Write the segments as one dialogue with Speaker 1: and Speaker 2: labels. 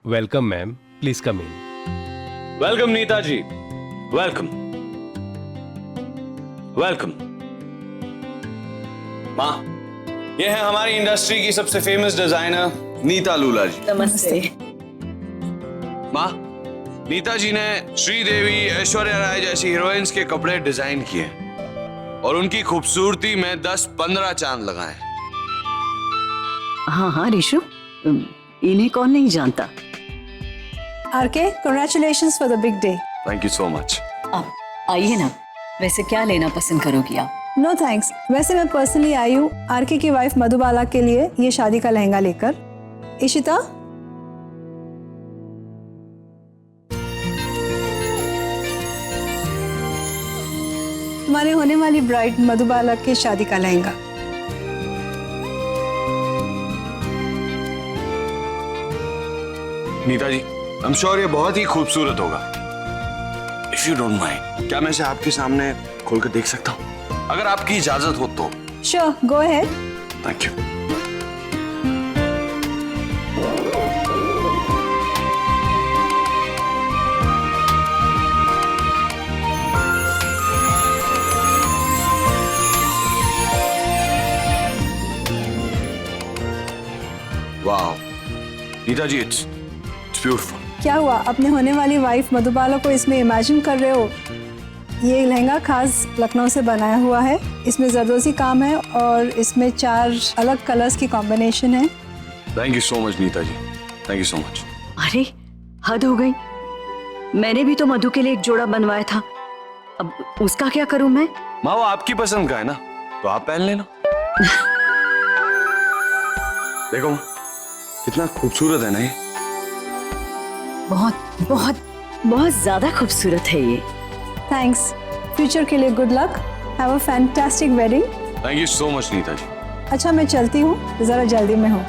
Speaker 1: Welcome ma'am, please come in.
Speaker 2: Welcome Neeta ji, welcome welcome. माँ, ये है हमारी इंडस्ट्री की सबसे फेमस डिजाइनर नीता लूला जी।
Speaker 3: नमस्ते।
Speaker 2: माँ, नीता जी ने श्रीदेवी, ऐश्वर्या राय जैसी हीरोइंस के कपड़े डिजाइन किए और उनकी खूबसूरती में 10-15 चांद लगाए।
Speaker 3: हाँ हाँ ऋषु, इन्हें कौन नहीं जानता।
Speaker 4: RK, congratulations for the big day.
Speaker 2: Thank you so much.
Speaker 3: आप आइए ना, वैसे क्या लेना पसंद करोगी आप?
Speaker 4: No thanks. वैसे मैं पर्सनली आई हूँ आरके की वाइफ मधुबाला के लिए ये शादी का लहंगा लेकर। इशिता, तुम्हारे होने वाली ब्राइड मधुबाला के शादी का लहंगा।
Speaker 2: नीता जी, आई एम श्योर ये बहुत ही खूबसूरत होगा। इफ यू डोंट माइंड, क्या मैं इसे आपके सामने खोल कर देख सकता हूँ? अगर आपकी इजाजत हो तो।
Speaker 4: Sure, go ahead.
Speaker 2: Thank you. वाह, नीता जी, इट्स ब्यूटीफुल।
Speaker 4: क्या हुआ, अपने होने वाली वाइफ मधुबाला को इसमें इमेजिन कर रहे हो? ये लहंगा खास लखनऊ से बनाया हुआ है। इसमें जरदोजी काम है और इसमें 4 अलग कलर्स की कॉम्बिनेशन है।
Speaker 2: Thank you so much Neeta ji, thank you so much.
Speaker 3: अरे हद हो गई, मैंने भी तो मधु के लिए एक जोड़ा बनवाया था, अब उसका क्या करूं मैं?
Speaker 2: माँ, वो आपकी पसंद का है ना, तो आप पहन लेना। देखो माँ, कितना खूबसूरत है ना ये।
Speaker 3: बहुत बहुत बहुत ज्यादा खूबसूरत है ये।
Speaker 4: थैंक्स। फ्यूचर के लिए good luck. Have a fantastic wedding.
Speaker 2: Thank you so much Neeta ji.
Speaker 4: अच्छा, मैं चलती हूँ, जरा जल्दी में हूँ।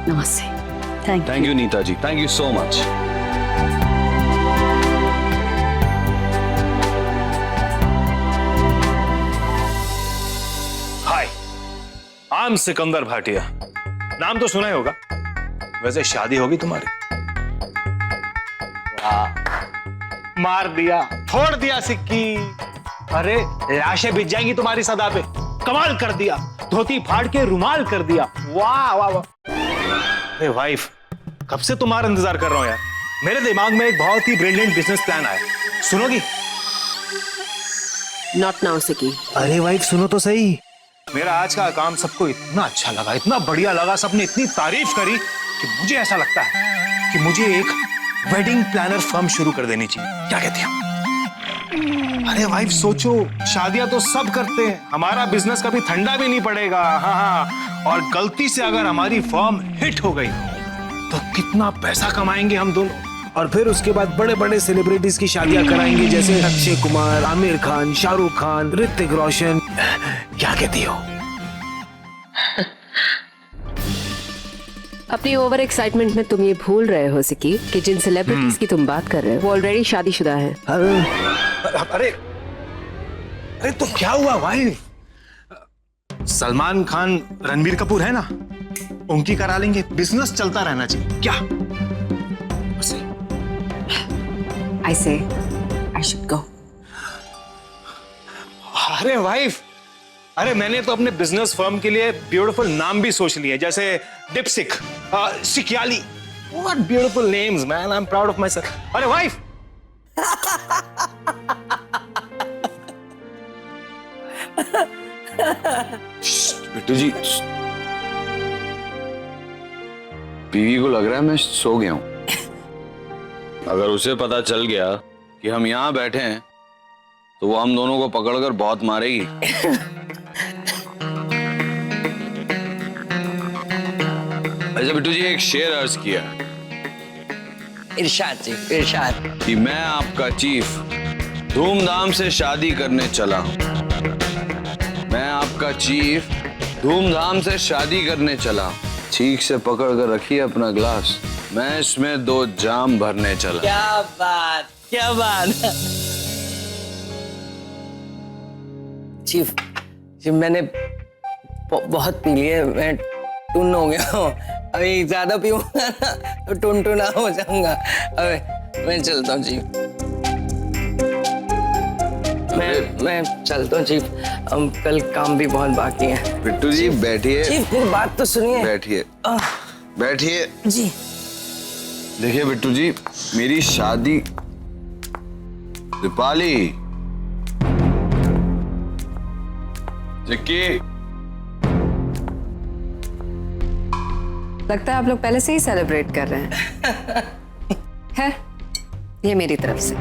Speaker 3: नमस्ते।
Speaker 2: Thank you Neeta ji, thank you so much.
Speaker 5: Hi, I am Sikandar Bhatia. नाम तो सुना ही होगा। वैसे शादी होगी तुम्हारी? मार दिया, फोड़ दिया सिक्की। अरे लाशें बिछ जाएंगी तुम्हारी सदा पे। कमाल कर दिया, धोती फाड़ के रुमाल कर दिया। वाह वाह वाह। अरे वाइफ, कब से तुम्हारा इंतजार कर रहा हूं यार। मेरे दिमाग में एक बहुत ही ब्रिलियंट बिजनेस प्लान आया, सुनोगी?
Speaker 6: नॉट नाउ सिकी।
Speaker 5: अरे वाइफ सुनो तो सही। मेरा आज का काम सबको इतना अच्छा लगा, इतना बढ़िया लगा, सबने इतनी तारीफ करी कि मुझे ऐसा लगता है कि मुझे एक वेडिंग प्लानर फर्म शुरू कर देनी चाहिए। क्या कहती हो? अरे वाइफ सोचो, शादियां तो सब करते हैं, हमारा बिजनेस कभी ठंडा भी नहीं पड़ेगा। हाँ हाँ, और गलती से अगर हमारी फर्म हिट हो गई तो कितना पैसा कमाएंगे हम दोनों। और फिर उसके बाद बड़े बड़े सेलिब्रिटीज की शादियां कराएंगे, जैसे अक्षय कुमार, आमिर खान, शाहरुख खान, ऋतिक रोशन। क्या कहती हो?
Speaker 6: अपनी ओवर एक्साइटमेंट में तुम ये भूल रहे हो सिकी कि जिन सेलिब्रिटीज की तुम बात कर रहे हो वो ऑलरेडी शादीशुदा है।
Speaker 5: अरे अरे तो क्या हुआ भाई? सलमान खान, रणबीर कपूर है ना, उनकी करा लेंगे, बिजनेस चलता रहना चाहिए। क्या?
Speaker 6: आई से आई शुड गो।
Speaker 5: अरे वाइफ, अरे मैंने तो अपने बिजनेस फर्म के लिए ब्यूटीफुल नाम भी सोच लिए, जैसे डिपसिक, सिकियाली। What beautiful names man, I am proud of myself. अरे वाइफ,
Speaker 2: बिट्टू जी, बीवी को लग रहा है मैं सो गया हूं। अगर उसे पता चल गया कि हम यहाँ बैठे हैं तो वो हम दोनों को पकड़कर बहुत मारेगी। अच्छा बिट्टू जी, एक शेर अर्ज किया,
Speaker 7: इरशाद जी, इरशाद।
Speaker 2: कि मैं आपका चीफ धूमधाम से शादी करने चला हूं। मैं आपका चीफ धूमधाम से शादी करने चला हूं। ठीक से पकड़ कर रखिए अपना ग्लास, मैं इसमें 2 जाम भरने चला।
Speaker 7: क्या बात, क्या बात। चीफ, मैंने बहुत पी लिए, मैं टुन्न हो गया हूँ। अभी ज्यादा पीऊंगा ना तो टुनटुना हो जाऊंगा। अबे मैं चलता हूँ चीफ। मैं चलता हूँ चीफ, कल काम भी बहुत बाकी है।
Speaker 2: बिट्टू जी बैठिए।
Speaker 7: चीफ मेरी बात तो सुनिए।
Speaker 2: बैठिए बैठिए।
Speaker 7: जी
Speaker 2: देखिए बिट्टू जी, मेरी शादी दीपाली चिक्की,
Speaker 6: लगता है आप लोग पहले से ही सेलिब्रेट कर रहे हैं। है ये मेरी तरफ से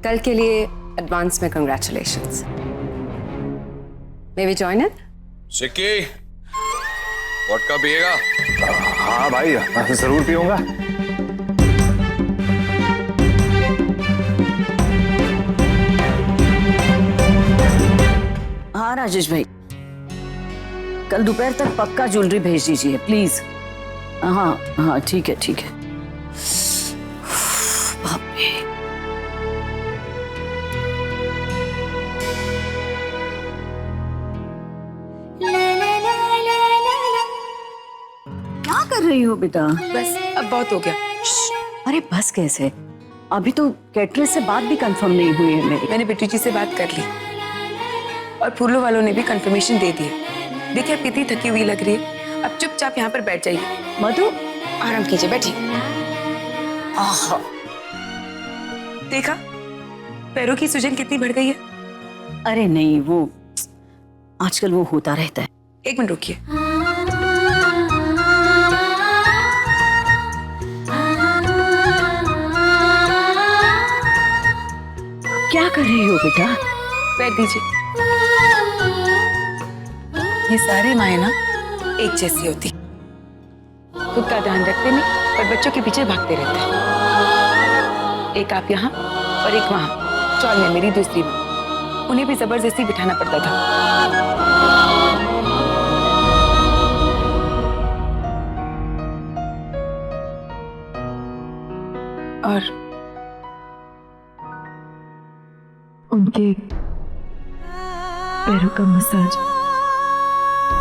Speaker 6: कल के लिए एडवांस में congratulations. May we join it?
Speaker 2: Chikki vodka पिएगा?
Speaker 5: हाँ भाई, जरूर पीऊंगा।
Speaker 3: हाँ राजेश भाई, कल दोपहर तक पक्का ज्वेलरी भेज दीजिए प्लीज। हाँ हाँ ठीक है ठीक है। बाप रे। क्या कर रही हो बेटा?
Speaker 6: बस अब बहुत हो गया।
Speaker 3: अरे बस कैसे, अभी तो कैटरेस से बात भी कंफर्म नहीं हुई है मेरी।
Speaker 8: मैंने बिट्टू जी से बात कर ली और फूलों वालों ने भी कंफर्मेशन दे दी। देखिए आप कितनी थकी हुई लग रही है, अब चुपचाप यहाँ पर बैठ जाइए।
Speaker 3: मधु
Speaker 8: आराम कीजिए, बैठिए। देखा पैरों की सूजन कितनी बढ़ गई है।
Speaker 3: अरे नहीं, वो आजकल वो होता रहता है।
Speaker 8: एक मिनट रुकिए।
Speaker 3: क्या कर रही हो बेटा?
Speaker 8: बैठ दीजिए। ये सारी माएं ना एक जैसी होती, खुद का ध्यान रखते नहीं और बच्चों के पीछे भागते रहते हैं। एक आप यहाँ और एक वहाँ, चौल में मेरी दूसरी माँ, उन्हें भी जबरदस्ती बिठाना पड़ता था। और
Speaker 9: उनके पैरों का मसाज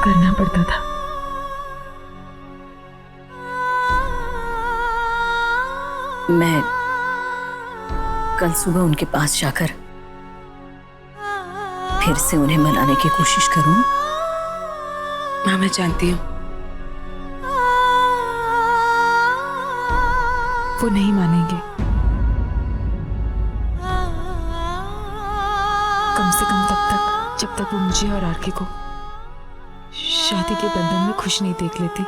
Speaker 9: करना पड़ता था।
Speaker 3: मैं कल सुबह उनके पास जाकर फिर से उन्हें मनाने की कोशिश करूं।
Speaker 8: हाँ मैं जानती हूँ।
Speaker 9: वो नहीं मानेंगे। कम से कम तब तक जब तक वो मुझे और आरके को शादी के बंधन में खुश नहीं देख लेती।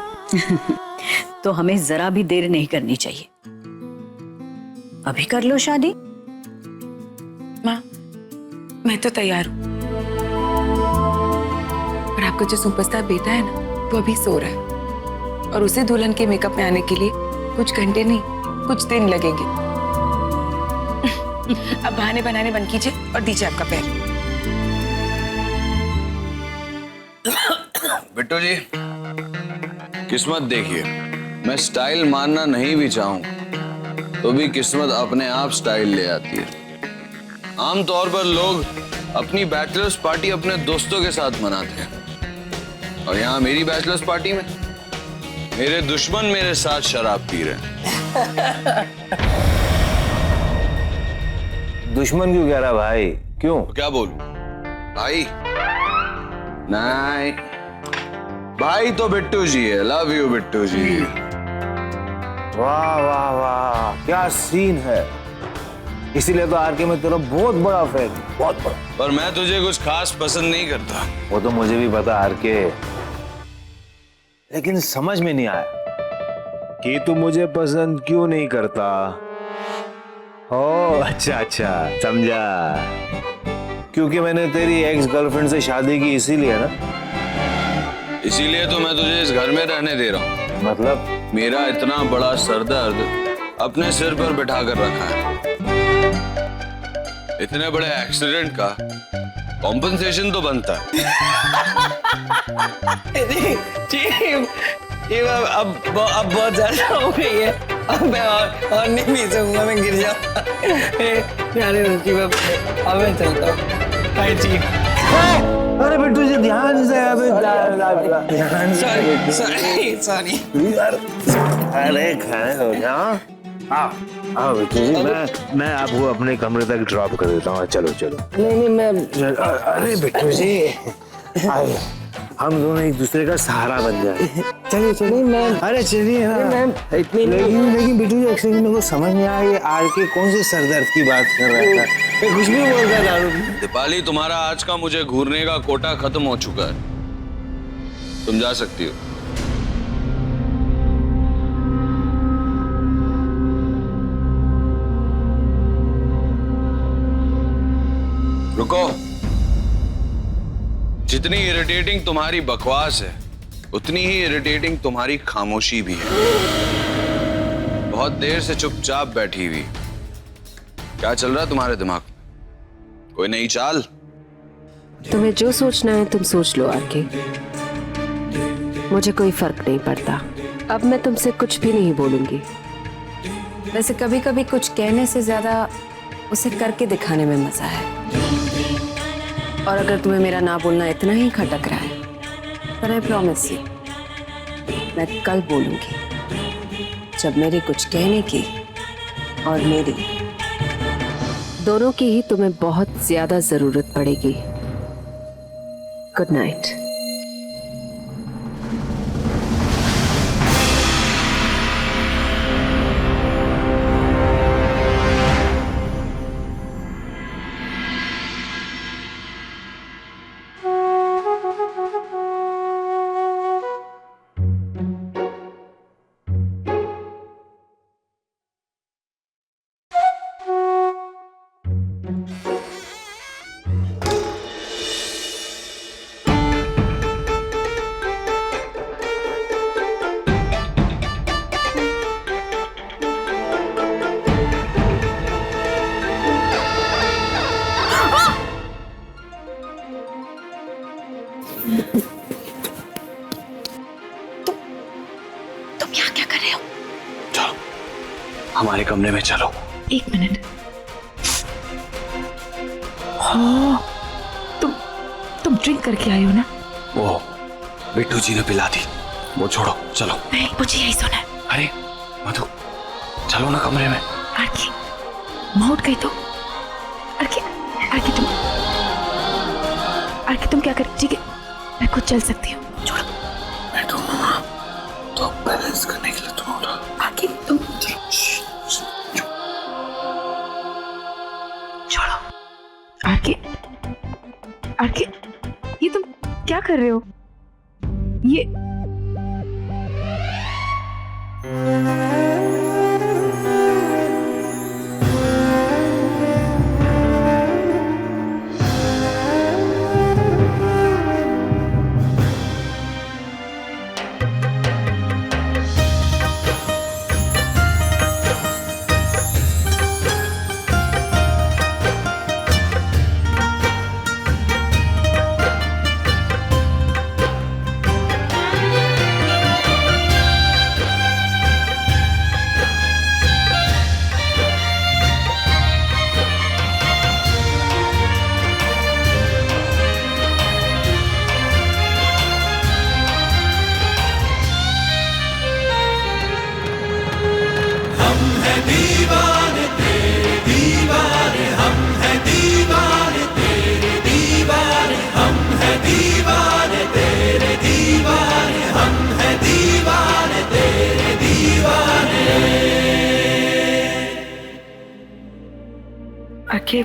Speaker 3: तो हमें जरा भी देर नहीं करनी चाहिए, अभी कर लो शादी।
Speaker 8: माँ मैं तो तैयार हूँ, पर आपका जो सुपरस्टार बेटा है ना वो अभी सो रहा है और उसे दुल्हन के मेकअप में आने के लिए कुछ घंटे नहीं कुछ दिन लगेंगे। अब बहाने बनाने बंद कीजिए और दीजिए आपका पैर।
Speaker 2: बिट्टू जी किस्मत देखिए, मैं स्टाइल मानना नहीं भी चाहूं तो भी किस्मत अपने आप स्टाइल ले आती है। आमतौर पर लोग अपनी बैचलर्स पार्टी अपने दोस्तों के साथ मनाते हैं और यहाँ मेरी बैचलर्स पार्टी में मेरे दुश्मन मेरे साथ शराब पी रहे हैं।
Speaker 5: दुश्मन क्यों कह रहा भाई? क्यों?
Speaker 2: तो क्या बोलूं भाई? नहीं भाई तो बिट्टू जी है। लव यू बिट्टू जी।
Speaker 5: वाह वाह वाह, क्या सीन है। इसीलिए तो आरके में तेरा बहुत बड़ा फैन, बहुत बड़ा।
Speaker 2: पर मैं तुझे कुछ खास पसंद नहीं करता।
Speaker 5: वो तो मुझे भी पता आरके, लेकिन समझ में नहीं आया कि तू मुझे पसंद क्यों नहीं करता। ओ अच्छा अच्छा समझा, क्योंकि मैंने तेरी एक्स गर्लफ्रेंड से शादी की इसीलिए ना।
Speaker 2: इसीलिए तो मैं तुझे इस घर में रहने दे रहा हूँ।
Speaker 5: मतलब?
Speaker 2: मेरा इतना बड़ा सरदर्द अपने सिर पर बिठा कर रखा है। इतने बड़े एक्सीडेंट का कॉम्पनसेशन तो बनता है।
Speaker 7: चीफ अब बहुत ज्यादा हो गई है, अब मैं और नहीं पी सकूंगा, मैं गिर जाऊंगा। अब मैं चलता हूँ। By chief.
Speaker 5: अरे बिट्टू जी ध्यान से, अबे ध्यान से।
Speaker 7: सॉरी
Speaker 5: अरे खड़े हो जाओ। आओ बिट्टू जी, मैं आपको अपने कमरे तक ड्रॉप कर देता हूँ। चलो चलो।
Speaker 7: नहीं मैं
Speaker 5: अरे बिट्टू जी, हम दोनों एक दूसरे का सहारा बन जाए। चलिए चलिए।
Speaker 7: मैं
Speaker 5: अरे चलिए ना।
Speaker 7: मैं इतनी
Speaker 5: लेकिन बिट्टू जी एक्चुअली मेरे को समझ नहीं आया ये आर के कौन से सरदर्द की बात कर रहा था। ये कुछ भी बोल रहा था।
Speaker 2: दीपाली, तुम्हारा आज का मुझे घूरने का कोटा खत्म हो चुका है, तुम जा सकती हो। रुको। जितनी इरिटेटिंग तुम्हारी बकवास है, उतनी ही इरिटेटिंग तुम्हारी खामोशी भी है। बहुत देर से चुपचाप बैठी हुई, क्या चल रहा है तुम्हारे दिमाग में? कोई नई चाल?
Speaker 6: तुम्हें जो सोचना है तुम सोच लो आके, मुझे कोई फर्क नहीं पड़ता। अब मैं तुमसे कुछ भी नहीं बोलूंगी। वैसे कभी कभी कुछ कहने से ज्यादा उसे करके दिखाने में मजा है। और अगर तुम्हें मेरा ना बोलना इतना ही खटक रहा है, तो आई प्रॉमिस यू, मैं कल बोलूंगी, जब मेरे कुछ कहने की और मेरी दोनों की ही तुम्हें बहुत ज्यादा जरूरत पड़ेगी। Good night.
Speaker 8: तुम यहाँ क्या कर रहे हो?
Speaker 5: चलो हमारे कमरे में चलो।
Speaker 9: एक मिनट। हाँ, तुम ड्रिंक करके आए हो ना?
Speaker 5: वो बिट्टू जी ने पिला दी, वो छोड़ो, चलो।
Speaker 9: नहीं, मुझे यही सुना है।
Speaker 5: अरे मधु, चलो ना कमरे में।
Speaker 9: आरकी, मैं उठ गई तो? आरकी तुम क्या कर? ठीक है, मैं खुद चल सकती हूँ। छोड़ो।
Speaker 5: मैं कहूँगा तो बैलेंस करने के लिए तुम उठो।
Speaker 9: आरकी तुम छोड़ो। आरकी, ये तुम क्या कर रहे हो? ये आरकी,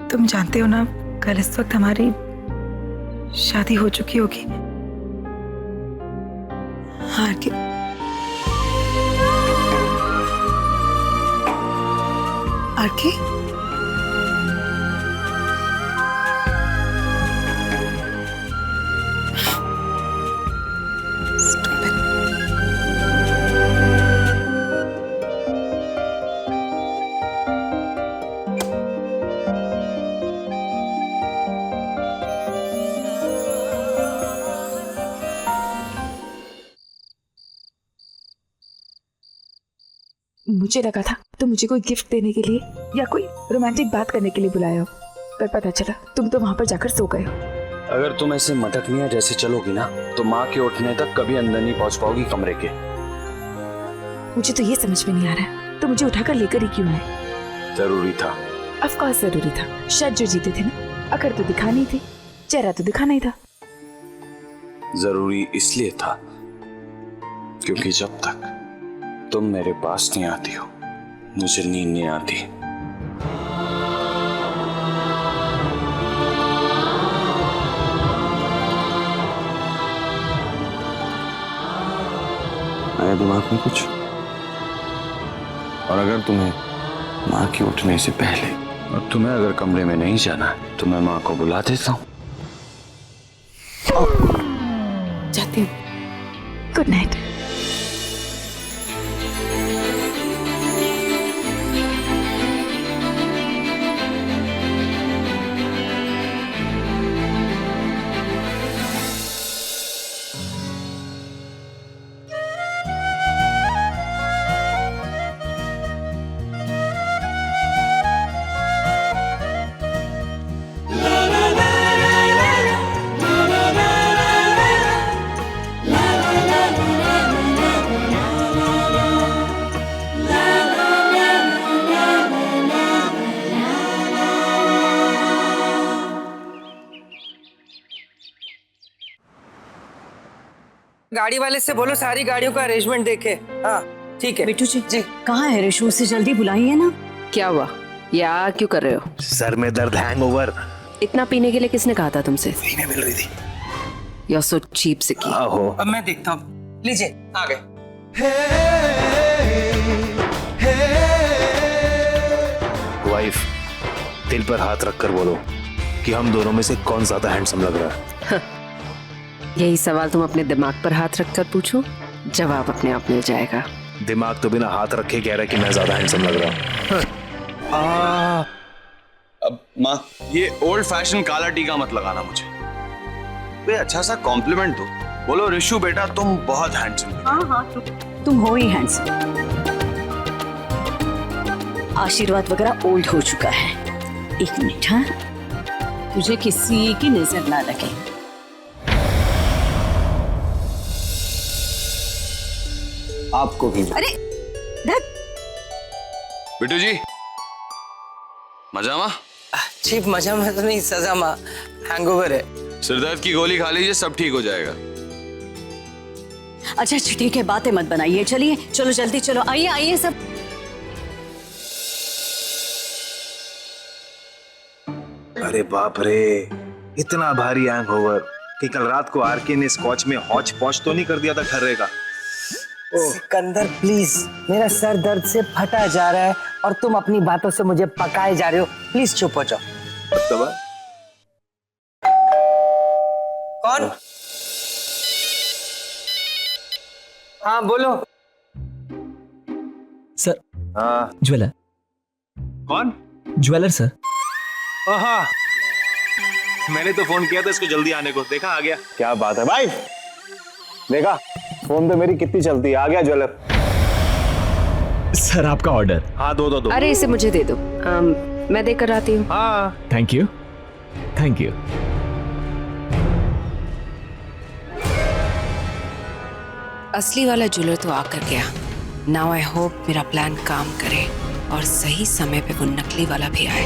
Speaker 9: तुम जानते हो ना, कल इस वक्त हमारी शादी हो चुकी होगी। हाँ आरकी। आरकी, मुझे लगा था तो मुझे कोई गिफ्ट देने के लिए या कोई रोमांटिक बात करने के लिए बुलाया हो, पर पता चला तुम तो वहां पर जाकर सो गए हो।
Speaker 2: अगर तुम ऐसे मटकनिया जैसे चलोगी ना तो माँ के उठने तक कभी अंदर नहीं पहुंच पाओगी कमरे के।
Speaker 9: मुझे तो ये समझ में नहीं आ रहा है, तो मुझे उठाकर लेकर ही क्यों आए?
Speaker 2: जरूरी था।
Speaker 9: ऑफ कोर्स जरूरी था। शायद जो जीते थे ना, अगर तो दिखा नहीं थी, चेहरा तो दिखाना ही था।
Speaker 2: जरूरी इसलिए था क्योंकि जब तक तुम मेरे पास नहीं आती हो मुझे नींद नहीं आती। आया दिमाग में कुछ? और अगर तुम्हें माँ के उठने से पहले और तुम्हें अगर कमरे में नहीं जाना है तो मैं माँ को बुला देता हूँ।
Speaker 9: जाती हूँ। Good night.
Speaker 7: गाड़ी वाले से बोलो सारी गाड़ियों का अरेंजमेंट देखे। हाँ ठीक है।
Speaker 3: बिट्टू जी
Speaker 7: जी
Speaker 3: कहाँ है रिशु? से जल्दी बुलाइए ना।
Speaker 6: क्या हुआ? या क्यों कर रहे हो?
Speaker 5: सर में दर्द, हैंगओवर।
Speaker 6: इतना पीने के लिए किसने कहा था तुमसे?
Speaker 5: फ्री में मिल रही थी।
Speaker 6: You're so cheap, सिक्की।
Speaker 5: आहो।
Speaker 7: अब मैं देखता हूँ। लीजिए आ गए।
Speaker 5: वाइफ, दिल पर हाथ रखकर बोलो कि हम दोनों में से कौन ज्यादा हैंडसम लग रहा है।
Speaker 6: यही सवाल तुम अपने दिमाग पर हाथ रखकर पूछो, जवाब अपने आप मिल जाएगा।
Speaker 5: दिमाग तो बिना हाथ रखे कह रहा है कि मैं ज्यादा हैंडसम लग रहा हूँ।
Speaker 2: अब माँ ये ओल्ड फैशन काला टीका मत लगाना मुझे। कोई अच्छा सा कॉम्प्लीमेंट दो। बोलो रिशु बेटा तुम बहुत हैंडसम हो।
Speaker 3: हाँ हाँ तुम हो ही हैंडसम। आशीर्वाद वगैरह ओल्ड हो चुका है। एक मिनट। हाँ तुझे किसी की नजर ना लगे।
Speaker 2: आपको भी।
Speaker 3: अरे
Speaker 2: बिट्टू जी मजा माँ?
Speaker 7: चीफ मजा में तो नहीं, सजा माँ। हैंगओवर है।
Speaker 2: सिरदर्द की गोली खा लीजिए सब ठीक हो जाएगा।
Speaker 3: अच्छा ठीक है बातें मत बनाइए। चलिए चलो जल्दी चलो। आइए आइए सब।
Speaker 5: अरे बाप रे, इतना भारी हैंगओवर कि कल रात को आरके ने स्कॉच में हौच पौच तो नहीं कर दिया था ठर्रे का।
Speaker 7: सिकंदर प्लीज, मेरा सर दर्द से फटा जा रहा है और तुम अपनी बातों से मुझे पकाए जा रहे हो। प्लीज चुप हो जाओ। कौन? हाँ बोलो।
Speaker 10: सर।
Speaker 5: हाँ
Speaker 10: ज्वेलर।
Speaker 5: कौन?
Speaker 10: Jeweller sir.
Speaker 5: हाँ मैंने तो फोन किया था इसको जल्दी आने को, देखा आ गया। क्या बात है भाई, देखा फोन पे मेरी कितनी चलती है। आ गया ज्वेलर।
Speaker 10: सर आपका ऑर्डर।
Speaker 5: हाँ दो।
Speaker 6: अरे इसे मुझे दे दो। मैं देकर आती हूँ।
Speaker 5: हाँ
Speaker 10: थैंक यू थैंक यू।
Speaker 6: असली वाला ज्वेलर तो आकर गया। नाउ आई होप मेरा प्लान काम करे और सही समय पे वो नकली वाला भी आए।